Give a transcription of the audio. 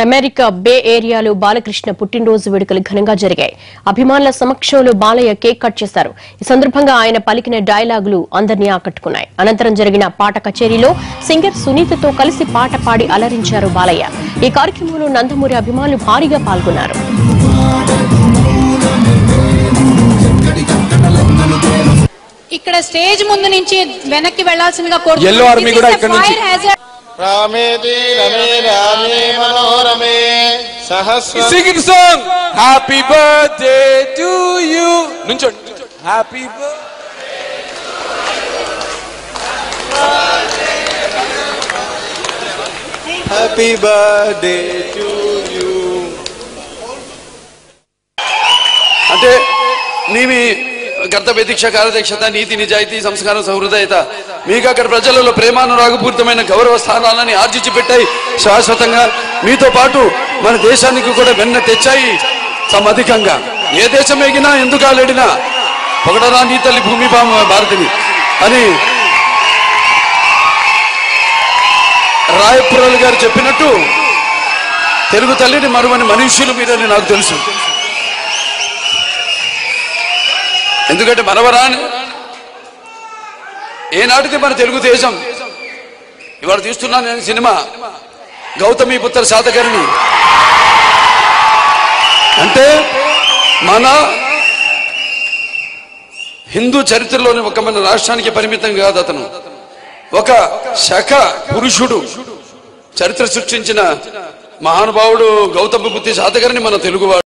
America బే ఏరియాలో బాలకృష్ణ పుట్టినరోజు వేడుకలు ఘనంగా జరిగాయి. అభిమానుల సమక్షంలో బాలయ్య కేక్ కట్ చేశారు. ఈ సందర్భంగా ఆయన పలికిన డైలాగులు అందరినీ ఆకట్టుకున్నాయి. అనంతరం జరిగిన పాట కచేరీలో సింగర్ సునీతతో కలిసి పాట పాడి అలరించారు బాలయ్య. ఈ కార్యక్రమంలో నందమూరి అభిమానులు భారీగా పాల్గొన్నారు. ఇక్కడ స్టేజ్ ముందు నుంచి వెనక్కి వెళ్లాల్సిందిగా కోరుతున్నాను. రామేతి రమే రామే మనోరమే Sahasra singing song happy birthday to you నుంచోండి happy happy birthday to you. అంటే నీవి కర్తవ్య దీక్ష కార్యదక్షత నీతి నిజాయితీ సంస్కారం సహృదయత మీకు అక్కడ ప్రజలలో ప్రేమానురాగపూరితమైన గౌరవ స్థానాలని ఆర్జించి పెట్టాయి. శాశ్వతంగా మీతో పాటు మన దేశానికి కూడా వెన్న తెచ్చాయి. సమధికంగా ఏ దేశం ఎగినా ఎందుకు ఆలేడినా పొగడరా నీ తల్లి భూమి భారతిని అని రాయపురాలు గారు చెప్పినట్టు తెలుగు తల్లిని మరువని మనుష్యులు మీరని నాకు తెలుసు. ఎందుకంటే మనవరాని ఏనాటిది మన తెలుగుదేశం. ఇవాళ తీస్తున్నాను నేను సినిమా గౌతమి పుత్ర శాతకర్ణి. అంటే మన హిందూ చరిత్రలోని ఒక మన రాష్ట్రానికి పరిమితం కాదు. అతను ఒక శక పురుషుడు, చరిత్ర సృష్టించిన మహానుభావుడు గౌతమి పుత్ర శాతకర్ణి మన తెలుగువాడు.